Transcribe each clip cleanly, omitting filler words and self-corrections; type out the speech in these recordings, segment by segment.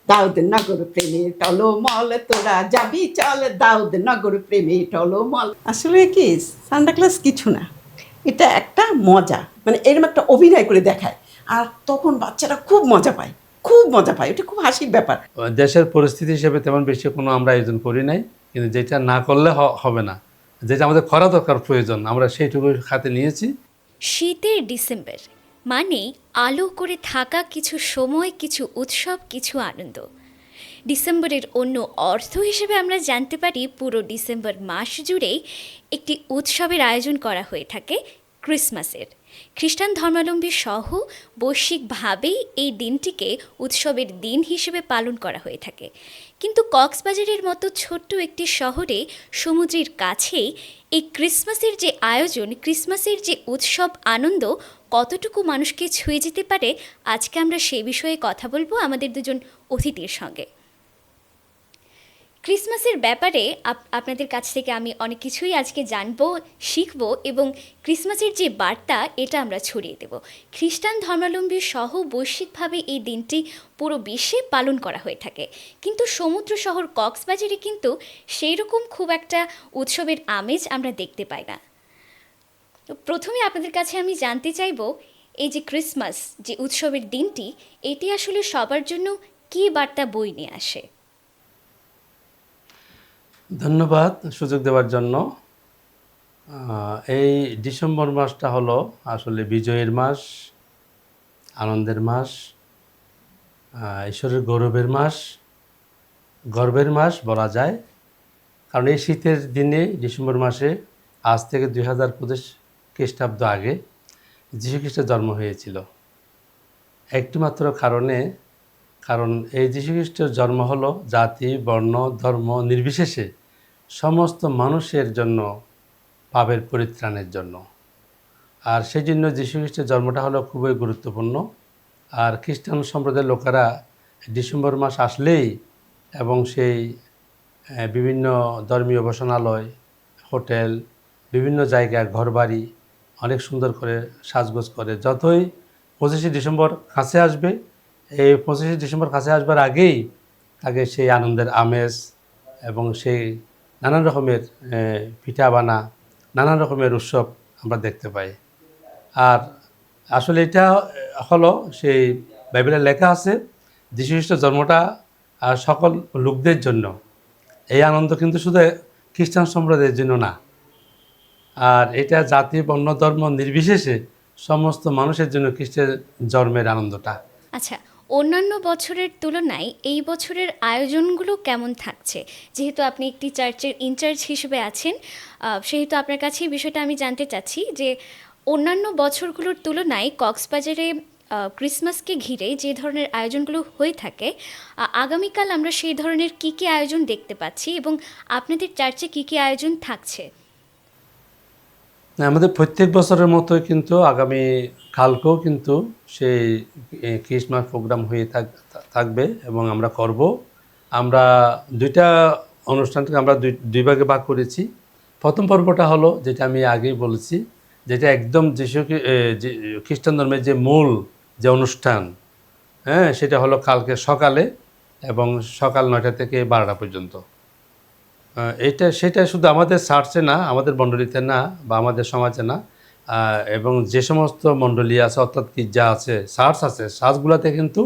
দাউদ নগর প্রেমে টলমল, তোরা যাবি চল দাউদ নগর প্রেমে টলমল। আসলে কি সান্টা ক্লাস কিছু না, এটা একটা মজা, মানে এরকম একটা অভিনয় করে দেখায়, আর তখন বাচ্চারা খুব মজা পায়, খুব মজা পায়, এটা খুব হাসির ব্যাপার। দেশের পরিস্থিতি হিসেবে তেমন বেশি কোনো আমরা আয়োজন করি নাই, কিন্তু যেটা না করলে হবে না, যেটা আমাদের করা দরকার প্রয়োজন, আমরা সেইটুকু হাতে নিয়েছি। শীতের ডিসেম্বর মানে আলো করে থাকা কিছু সময়, কিছু উৎসব, কিছু আনন্দ। ডিসেম্বরের অন্য অর্থ হিসেবে আমরা জানতে পারি পুরো ডিসেম্বর মাস জুড়েই একটি উৎসবের আয়োজন করা হয়ে থাকে, ক্রিসমাসের। খ্রিস্টান ধর্মাবলম্বী সহ বৈশ্বিকভাবেই এই দিনটিকে উৎসবের দিন হিসেবে পালন করা হয়ে থাকে। কিন্তু কক্সবাজারের মতো ছোট্ট একটি শহরে সমুদ্রের কাছেই এই ক্রিসমাসের যে আয়োজন, ক্রিসমাসের যে উৎসব আনন্দ কতটুকু মানুষকে ছুঁয়ে যেতে পারে, আজকে আমরা সেই বিষয়ে কথা বলবো আমাদের দুজন অতিথির সঙ্গে। ক্রিসমাসের ব্যাপারে আপনাদের কাছ থেকে আমি অনেক কিছুই আজকে জানবো, শিখবো, এবং ক্রিসমাসের যে বার্তা এটা আমরা ছড়িয়ে দেব। খ্রিস্টান ধর্মাবলম্বী সহ বৈশ্বিকভাবে এই দিনটি পুরো বিশ্বে পালন করা হয়ে থাকে, কিন্তু সমুদ্র শহর কক্সবাজারে কিন্তু সেই রকম খুব একটা উৎসবের আমেজ আমরা দেখতে পাই না। তো প্রথমে আপনাদের কাছে আমি জানতে চাইব, এই যে ক্রিসমাস যে উৎসবের দিনটি, এটি আসলে সবার জন্য কী বার্তা বয়ে নিয়ে আসে? ধন্যবাদ সুযোগ দেওয়ার জন্য। এই ডিসেম্বর মাসটা হলো আসলে বিজয়ের মাস, আনন্দের মাস, ঈশ্বরের গর্বের মাস বলা যায়। কারণ এই শীতের দিনে ডিসেম্বর মাসে আজ থেকে 2025 খ্রিস্টাব্দ আগে যীশুখ্রিস্টের জন্ম হয়েছিল। একটিমাত্র কারণ এই যীশুখ্রিস্টের জন্ম হলো জাতি, বর্ণ, ধর্ম নির্বিশেষে সমস্ত মানুষের জন্য, পাপের পরিত্রাণের জন্য। আর সেই জন্য যীশুখ্রিস্টের জন্মটা হলো খুবই গুরুত্বপূর্ণ। আর খ্রিস্টান সম্প্রদায়ের লোকেরা ডিসেম্বর মাস আসলেই এবং সেই বিভিন্ন ধর্মীয় উপাসনালয়, হোটেল, বিভিন্ন জায়গায় ঘরবাড়ি অনেক সুন্দর করে সাজগোজ করে। যতই 25শে ডিসেম্বর কাছে আসবে, এই 25শে ডিসেম্বর কাছে আসবার আগেই তাকে সেই আনন্দের আমেজ এবং সেই নানান রকমের পিঠাবানা, নানান রকমের উৎসব আমরা দেখতে পাই। আর আসলে এটা হলো সেই বাইবেলে লেখা আছে, যীশুখ্রিস্টের জন্মটা সকল লোকদের জন্য। এই আনন্দ কিন্তু শুধু খ্রিস্টান সম্প্রদায়ের জন্য না, আর এটা জাতি, বর্ণ, ধর্ম নির্বিশেষে সমস্ত মানুষের জন্য খ্রিস্টের জন্মের আনন্দটা। আচ্ছা, অন্যান্য বছরের তুলনায় এই বছরের আয়োজনগুলো কেমন থাকছে? যেহেতু আপনি একটি চার্চের ইনচার্জ হিসেবে আছেন, সেহেতু আপনার কাছে এই বিষয়টা আমি জানতে চাচ্ছি যে অন্যান্য বছরগুলোর তুলনায় কক্সবাজারে ক্রিসমাসকে ঘিরে যে ধরনের আয়োজনগুলো হয়ে থাকে, আগামীকাল আমরা সেই ধরনের কী কী আয়োজন দেখতে পাচ্ছি এবং আপনাদের চার্চে কী কী আয়োজন থাকছে? আমাদের প্রত্যেক বছরের মতোই কিন্তু আগামী কালকেও কিন্তু সেই ক্রিসমাস প্রোগ্রাম হয়ে থাকবে এবং আমরা করব। আমরা দুইটা অনুষ্ঠানকে আমরা দুই ভাগে ভাগ করেছি। প্রথম পর্বটা হলো যেটা আমি আগেই বলেছি, যেটা একদম খ্রিস্টান ধর্মের যে মূল যে অনুষ্ঠান, হ্যাঁ, সেটা হলো কালকে সকালে এবং সকাল 9টা থেকে 12টা পর্যন্ত। সেটা শুধু আমাদের চার্চে না, আমাদের মণ্ডলীতে না, বা আমাদের সমাজে না, এবং যে সমস্ত মণ্ডলী আছে অর্থাৎ গির্জা আছে, চার্চ আছে, চার্চগুলোতে কিন্তু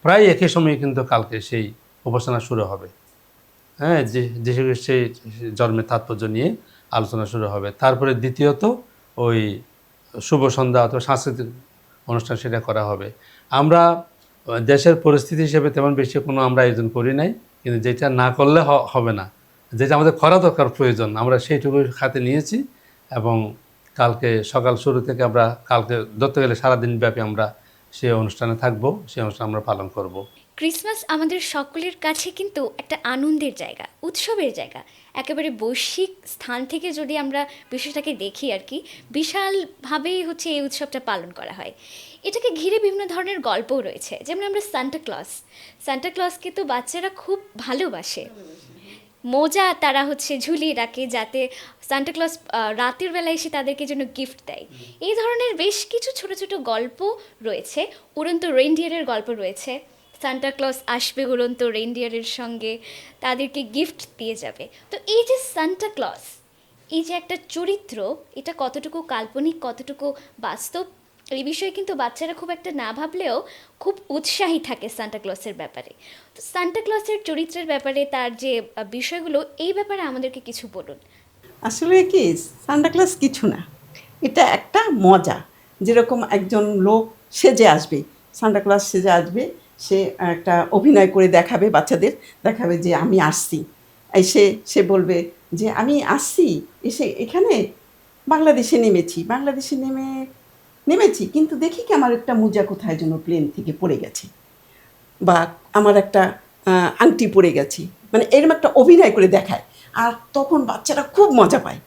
প্রায় একই সময়ে কিন্তু কালকে সেই উপাসনা শুরু হবে। হ্যাঁ, যিশু সেই জন্মের তাৎপর্য নিয়ে আলোচনা শুরু হবে। তারপরে দ্বিতীয়ত ওই শুভ সন্ধ্যা অথবা সাংস্কৃতিক অনুষ্ঠান সেটা করা হবে। আমরা দেশের পরিস্থিতি হিসেবে তেমন বেশি কোনো আমরা আয়োজন করি নাই, কিন্তু যেটা না করলে হবে না, যেটা আমাদের করা দরকার প্রয়োজন, আমরা সেইটুকু হাতে নিয়েছি। এবং কালকে সকাল শুরু থেকে আমরা কালকে ধরতে গেলে সারাদিন ব্যাপী আমরা সেই অনুষ্ঠানে থাকবো, সেই অনুষ্ঠান আমরা পালন করব। ক্রিসমাস আমাদের সকলের কাছে কিন্তু একটা আনন্দের জায়গা, উৎসবের জায়গা। একেবারে বৈশ্বিক স্থান থেকে যদি আমরা বিষয়টাকে দেখি আর কি, বিশালভাবেই হচ্ছে এই উৎসবটা পালন করা হয়। এটাকে ঘিরে বিভিন্ন ধরনের গল্পও রয়েছে, যেমন আমরা সান্টা ক্লসকে তো বাচ্চারা খুব ভালোবাসে। মোজা তারা হচ্ছে ঝুলিয়ে রাখে যাতে সান্টা ক্লজ রাতের বেলা এসে তাদেরকে জন্য গিফট দেয়। এই ধরনের বেশ কিছু ছোট ছোট গল্প রয়েছে, উড়ন্ত রেইনডিয়ারের গল্প রয়েছে, সান্টা ক্লজ আসবে উড়ন্ত রেইনডিয়ারের সঙ্গে, তাদেরকে গিফট দিয়ে যাবে। তো এই যে সান্টা ক্লজ, এই যে একটা চরিত্র, এটা কতটুকু কাল্পনিক কতটুকু বাস্তব, এই বিষয়ে কিন্তু বাচ্চারা খুব একটা না ভাবলেও খুব উৎসাহী থাকে সান্টা ক্লজের ব্যাপারে। তো সান্টা ক্লজের চরিত্রের ব্যাপারে তার যে বিষয়গুলো, এই ব্যাপারে আমাদেরকে কিছু বলুন। আসলে কি, সান্টাক্লাস কিছু না, এটা একটা মজা। যেরকম একজন লোক সেজে আসবে, সান্টাক্লাস সেজে আসবে, সে একটা অভিনয় করে দেখাবে, বাচ্চাদের দেখাবে যে আমি আসছি। সে বলবে যে আমি আসছি, এসে এখানে বাংলাদেশে নেমেছি, কিন্তু দেখি কি আমার একটা মোজা কোথায় যেন প্লেন থেকে পড়ে গেছে, বা আমার একটা আংটি পড়ে গেছে, মানে এরকম একটা অভিনয় করে দেখায়। আর তখন বাচ্চারা খুব মজা পায়,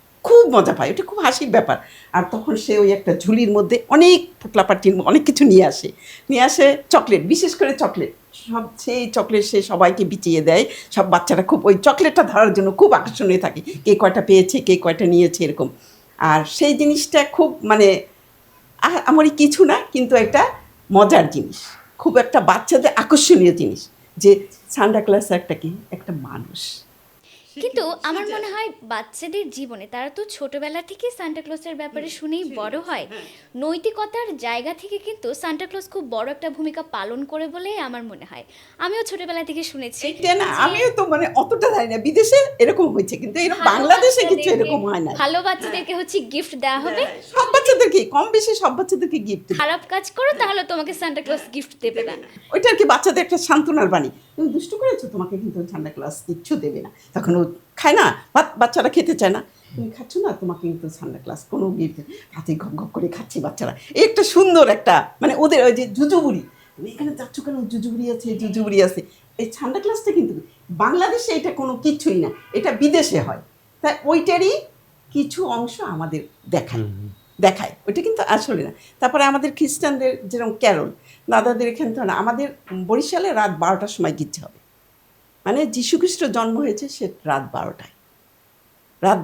এটা খুব হাসির ব্যাপার। আর তখন সে ওই একটা ঝুলির মধ্যে অনেক পোটলাপাটির অনেক কিছু নিয়ে আসে চকলেট, বিশেষ করে চকলেট, সেই চকলেট সে সবাইকে বিচিয়ে দেয়। সব বাচ্চারা খুব ওই চকলেটটা ধরার জন্য খুব আকর্ষণীয় থাকে, কে কয়টা পেয়েছে, কে কয়টা নিয়েছে, এরকম। আর সেই জিনিসটা খুব মানে আমারই কিছু না, কিন্তু একটা মজার জিনিস, খুব একটা বাচ্চাদের আকর্ষণীয় জিনিস, যে সান্টা ক্লাস একটা কি, একটা মানুষ। কিন্তু আমার মনে হয় বাচ্চাদের জীবনে, তারা তো ছোটবেলা থেকে সান্টা ক্লজের ব্যাপারে শুনেই বড় হয়, নৈতিকতার জায়গা থেকে কিন্তু সান্টা ক্লজ খুব বড় একটা ভূমিকা পালন করে বলেই আমার মনে হয়। আমিও ছোটবেলা থেকে শুনেছি এইটা না, যে আমিও তো মানে অতটা জানি না, বিদেশে এরকম হয়েছে, কিন্তু এরকম ভালো বাংলাদেশে কিছু বাচ্চাদেরকে- এরকম হয় না। ভালো বাচ্চাদেরকে হচ্ছে গিফট দেওয়া হবে, সব বাচ্চাদেরকে, কম বেশি সব বাচ্চাদেরকে গিফট, খারাপ কাজ করো তাহলে তোমাকে সান্টা ক্লজ গিফট দেবে না। ওইটা আর কি বাচ্চাদের একটা সান্ত্বনার বাণী। তুমি দুষ্টু করেছো, তোমাকে কিন্তু সান্টা ক্লাস কিচ্ছু দেবে না। তখন ও খায় না, বাচ্চারা খেতে চায় না, তুমি খাচ্ছ না, তোমাকে কিন্তু সান্টা ক্লাস কোনো গিফট, হাতে ঘপ ঘপ করে খাচ্ছে বাচ্চারা। এই একটা সুন্দর একটা মানে ওদের ওই যে জুজুবুড়ি, তুমি এখানে যাচ্ছ কেন, জুজুবুড়ি আছে। এই সান্টা ক্লাসটা কিন্তু বাংলাদেশে এটা কোনো কিচ্ছুই না, এটা বিদেশে হয়। তাই ওইটারই কিছু অংশ আমাদের দেখায়, ওইটা কিন্তু আসলে না। তারপরে আমাদের খ্রিস্টানদের যেরকম ক্যারল, দাদাদের এখানে তো না, আমাদের বরিশালে রাত 12টার সময় গিচ্ছে হবে, মানে যীশুখ্রিস্ট জন্ম হয়েছে সে রাত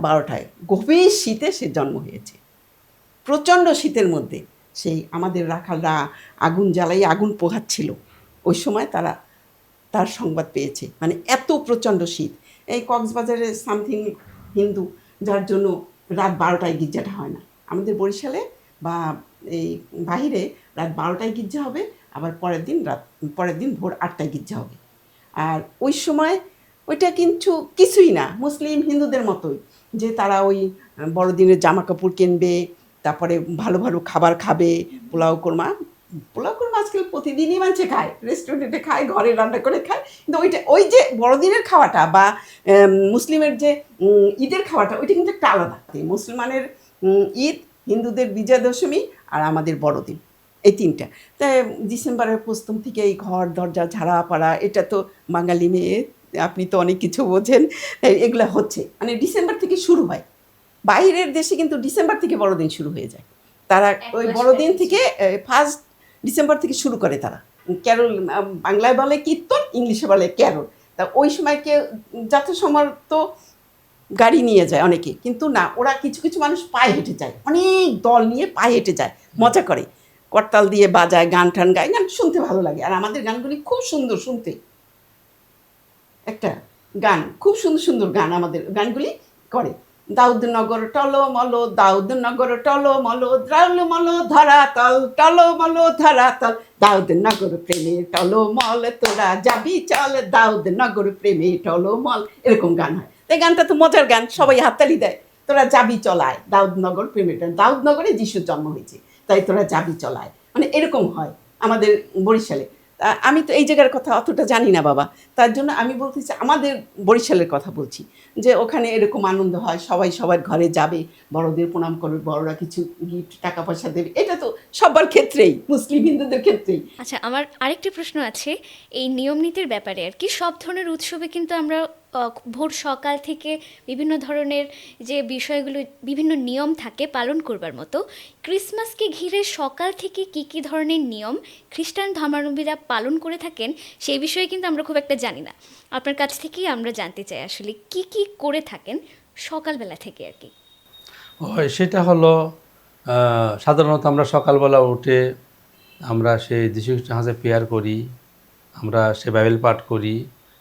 12টায় গভীর শীতে সে জন্ম হয়েছে, প্রচণ্ড শীতের মধ্যে। সেই আমাদের রাখালরা আগুন জ্বালাই আগুন পোহাচ্ছিল, ওই সময় তার সংবাদ পেয়েছে, মানে এত প্রচণ্ড শীত। এই কক্সবাজারে সামথিং হিন্দু, যার জন্য রাত 12টায় গির্জাটা হয় না। আমাদের বরিশালে বা এই বাহিরে রাত 12টায় গির্জা হবে, আবার পরের দিন ভোর 8টায় গির্জা হবে। আর ওই সময় ওইটা কিন্তু কিছুই না, মুসলিম হিন্দুদের মতোই, যে তারা ওই বড়দিনের জামা কাপড় কিনবে, তারপরে ভালো ভালো খাবার খাবে, পোলাও কোরমা আজকাল প্রতিদিনই মানুষে খায়, রেস্টুরেন্টে খায়, ঘরে রান্না করে খায়। কিন্তু ওই যে বড়দিনের খাওয়াটা বা মুসলিমের যে ঈদের খাওয়াটা, ওইটা কিন্তু একটা আলাদা। মুসলমানের ঈদ, হিন্দুদের বিজয়া দশমী, আর আমাদের বড়দিন, এই তিনটা। তাই ডিসেম্বরের প্রথম থেকে এই ঘর দরজা ঝাড়া পাড়া, এটা তো বাঙালি মেয়ে, আপনি তো অনেক কিছু বোঝেন, এগুলো হচ্ছে মানে ডিসেম্বর থেকে শুরু হয়। বাইরের দেশে কিন্তু ডিসেম্বর থেকে বড়দিন শুরু হয়ে যায়, তারা ওই বড়দিন থেকে 1 ডিসেম্বর থেকে শুরু করে তারা ক্যারল, বাংলায় বলে কীর্তন, ইংলিশে বলে ক্যারল। তা ওই সময় যথাসমর্থ গাড়ি নিয়ে যায় অনেকে, কিন্তু না, ওরা কিছু কিছু মানুষ পায়ে হেঁটে যায়, অনেক দল নিয়ে পায়ে হেঁটে যায়, মজা করে, করতাল দিয়ে বাজায়, গান টান গায়, গান শুনতে ভালো লাগে। আর আমাদের গানগুলি খুব সুন্দর শুনতে, একটা গান, খুব সুন্দর সুন্দর গান আমাদের গানগুলি করে। দাউদনগর টলমল, দাউদনগর টলমল, টলমল ধরাতল, টলমল ধরাতল, দাউদনগর প্রেমে টলমল, তোরা যাবি চল, দাউদনগর প্রেমে টলমল, এরকম গান হয়। এই গানটা তো মজার গান, সবাই হাততালি দেয়, তোরা যাবি চলায়, দাউদনগর প্রেমে, দাউদনগরে যিশুর জন্ম হয়েছে, তাই তোরা যাবি চলায়, মানে এরকম হয় আমাদের বরিশালে। আমি তো এই জায়গার কথা অতটা জানি না বাবা, তার জন্য আমি বলতেছি আমাদের বরিশালের কথা বলছি, যে ওখানে এরকম আনন্দ হয়, সবাই সবার ঘরে যাবে, বড়দের প্রণাম করবে, বড়রা কিছু গিফট টাকা পয়সা দেবে, এটা তো সবার ক্ষেত্রেই, মুসলিম হিন্দুদের ক্ষেত্রেই। আচ্ছা, আমার আরেকটি প্রশ্ন আছে এই নিয়ম নীতির ব্যাপারে আর কি। সব ধরনের উৎসবে কিন্তু আমরা ভোর সকাল থেকে বিভিন্ন ধরনের যে বিষয়গুলো, বিভিন্ন নিয়ম থাকে পালন করবার মতো। ক্রিসমাসকে ঘিরে সকাল থেকে কি কি ধরনের নিয়ম খ্রিস্টান ধর্মাবলম্বীরা পালন করে থাকেন, সেই বিষয়ে কিন্তু আমরা খুব একটা জানি না। আপনার কাছ থেকেই আমরা জানতে চাই আসলে কি কি করে থাকেন সকালবেলা থেকে আর কি। সেটা হলো সাধারণত আমরা সকালবেলা উঠে আমরা সেই যীশু খ্রিস্টের হাতে প্রেয়ার করি, আমরা সে বাইবেল পাঠ করি,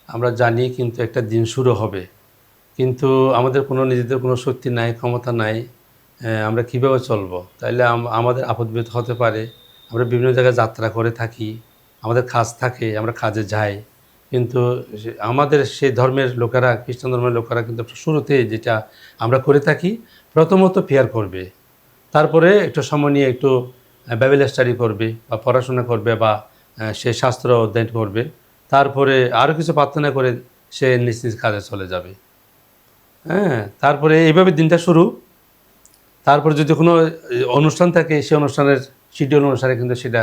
আমরা জানি কিন্তু একটা দিন শুরু হবে, কিন্তু আমাদের কোনো নিজেদের কোনো শক্তি নাই, ক্ষমতা নাই, আমরা কীভাবে চলবো? তাইলে আমাদের আপদ বিপদ হতে পারে। আমরা বিভিন্ন জায়গায় যাত্রা করে থাকি, আমাদের কাজ থাকে, আমরা কাজে যাই, কিন্তু আমাদের সেই ধর্মের লোকেরা, খ্রিস্টান ধর্মের লোকেরা কিন্তু শুরুতে যেটা আমরা করে থাকি, প্রথমত প্রেয়ার করবে, তারপরে একটু সময় নিয়ে একটু বাইবেল স্টাডি করবে বা পড়াশোনা করবে বা সে শাস্ত্র অধ্যয়ন করবে, তারপরে আরও কিছু প্রার্থনা করে সে নিজ নিজ কাজে চলে যাবে। হ্যাঁ, তারপরে এইভাবে দিনটা শুরু। তারপরে যদি কোনো অনুষ্ঠান থাকে, সেই অনুষ্ঠানের শিডিউল অনুসারে কিন্তু সেটা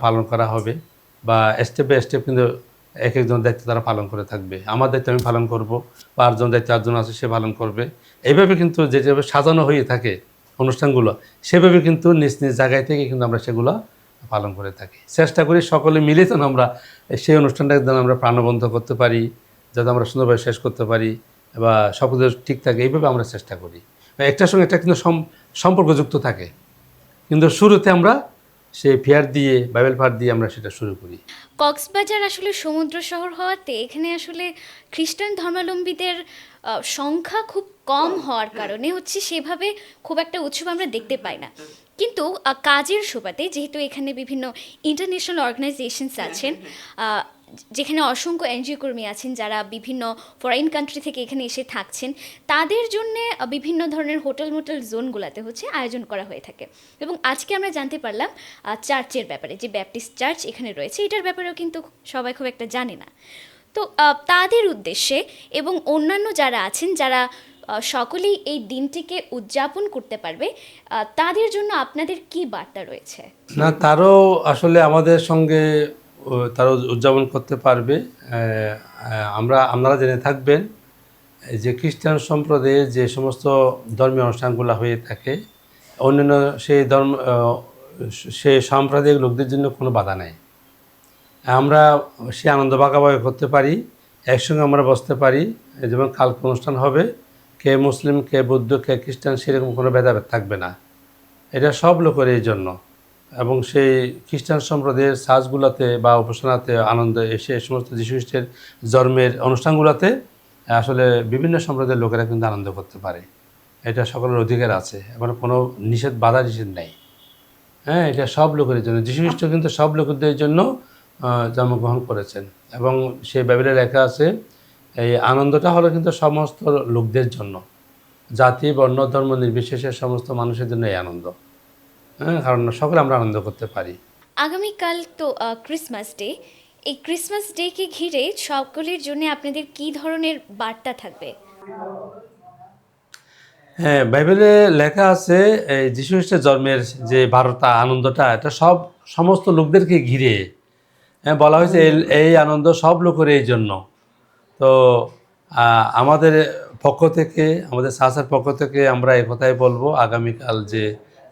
পালন করা হবে, বা স্টেপ বাই স্টেপ কিন্তু এক একজন দায়িত্ব তারা পালন করে থাকবে। আমার দায়িত্ব আমি পালন করব, বা আটজন দায়িত্ব আটজন আছে সে পালন করবে। এইভাবে কিন্তু যেভাবে সাজানো হয়ে থাকে অনুষ্ঠানগুলো, সেভাবে কিন্তু নিজ নিজ জায়গায় থেকে কিন্তু আমরা সেগুলো পালন করে থাকি। চেষ্টা করি সকলে মিলে যেন আমরা সেই অনুষ্ঠানটাকে যেন আমরা প্রাণবন্ত করতে পারি, যাতে আমরা সুন্দরভাবে শেষ করতে পারি বা সকল ঠিক থাকে, এইভাবে আমরা চেষ্টা করি। একটার সঙ্গে একটা কিন্তু সম্পর্কযুক্ত থাকে, কিন্তু শুরুতে আমরা সেই ফেয়ার দিয়ে, বাইবেল পাঠ দিয়ে আমরা সেটা শুরু করি। কক্সবাজার আসলে সমুদ্র শহর হওয়াতে এখানে আসলে খ্রিস্টান ধর্মাবলম্বীদের সংখ্যা খুব কম হওয়ার কারণে হচ্ছে সেভাবে খুব একটা উৎসব আমরা দেখতে পাই না। কিন্তু কাজের সুবাদে যেহেতু এখানে বিভিন্ন ইন্টারন্যাশনাল অর্গানাইজেশনস আছেন, যেখানে অসংখ্য এনজিও কর্মী আছেন যারা বিভিন্ন ফরেন কান্ট্রি থেকে এখানে এসে থাকছেন, তাদের জন্য বিভিন্ন ধরনের হোটেল মোটেল জোনগুলোতে হচ্ছে আয়োজন করা হয়ে থাকে। এবং আজকে আমরা জানতে পারলাম চার্চের ব্যাপারে, যে ব্যাপটিস্ট চার্চ এখানে রয়েছে, এটার ব্যাপারেও কিন্তু সবাই খুব একটা জানে না। তো তাদের উদ্দেশ্যে এবং অন্যান্য যারা আছেন, যারা সকলেই এই দিনটিকে উদযাপন করতে পারবে, তাদের জন্য আপনাদের কি বার্তা রয়েছে? না, তারও আসলে আমাদের সঙ্গে তারও উদযাপন করতে পারবে। আপনারা জেনে থাকবেন যে খ্রিস্টান সম্প্রদায়ের যে সমস্ত ধর্মীয় অনুষ্ঠানগুলো হয়ে থাকে, অন্যান্য সেই সাম্প্রদায়িক লোকদের জন্য কোনো বাধা নেই। আমরা সে আনন্দ ভাগাভাগি করতে পারি, একসঙ্গে আমরা বসতে পারি। যেমন কালকে অনুষ্ঠান হবে, কে মুসলিম, কে বৌদ্ধ, কে খ্রিস্টান, সেরকম কোনো ভেদাভেদ থাকবে না। এটা সব লোকের এই জন্য। এবং সেই খ্রিস্টান সম্প্রদায়ের চার্চগুলোতে বা উপাসনাতে আনন্দ এসে এই সমস্ত যীশু খ্রিস্টের জন্মের অনুষ্ঠানগুলোতে আসলে বিভিন্ন সম্প্রদায়ের লোকেরা কিন্তু আনন্দ করতে পারে। এটা সকলের অধিকার আছে, এবং কোনো বাধা নিষেধ নেই। হ্যাঁ, এটা সব লোকের জন্য। যীশু খ্রিস্ট কিন্তু সব লোকদের জন্য জন্মগ্রহণ করেছেন, এবং সেই বাইবেলে লেখা আছে এই আনন্দটা হলো কিন্তু সমস্ত লোকদের জন্য, জাতি, বর্ণ, ধর্ম নির্বিশেষে সমস্ত মানুষের জন্য এই আনন্দ। হ্যাঁ, কারণ সকলে আমরা আনন্দ করতে পারি। আগামীকাল তো ক্রিসমাস ডে। এই ক্রিসমাস ডেকে ঘিরে সকলের জন্য আপনাদের কি ধরনের বার্তা থাকবে? হ্যাঁ, বাইবেলে লেখা আছে এই যীশু খ্রিস্টের জন্মের যে বার্তা, আনন্দটা, এটা সমস্ত লোকদেরকে ঘিরে বলা হয়েছে। এই আনন্দ সব লোকের এই জন্য। তো আমাদের পক্ষ থেকে, আমাদের সাসার পক্ষ থেকে আমরা এই কথাই বলবো, আগামীকাল যে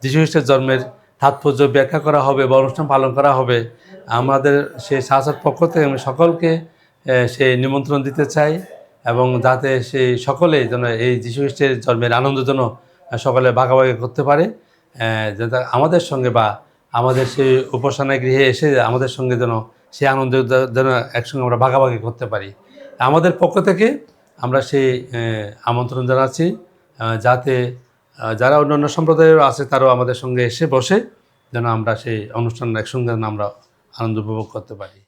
যীশু খ্রিস্টের জন্মের তাৎপর্য ব্যাখ্যা করা হবে বা অনুষ্ঠান পালন করা হবে, আমাদের সেই সাসার পক্ষ থেকে আমি সকলকে সেই নিমন্ত্রণ দিতে চাই, এবং যাতে সেই সকলে যেন এই যীশু খ্রিস্টের জন্মের আনন্দ যেন সকলে ভাগাভাগি করতে পারে, যাতে আমাদের সঙ্গে বা আমাদের সেই উপাসনা গৃহে এসে আমাদের সঙ্গে যেন সেই আনন্দ যেন একসঙ্গে আমরা ভাগাভাগি করতে পারি। আমাদের পক্ষ থেকে আমরা সেই আমন্ত্রণ জানাচ্ছি, যাতে যারা অন্যান্য সম্প্রদায়ের আছে তারাও আমাদের সঙ্গে এসে বসে যেন আমরা সেই অনুষ্ঠান একসঙ্গে আমরা আনন্দ উপভোগ করতে পারি।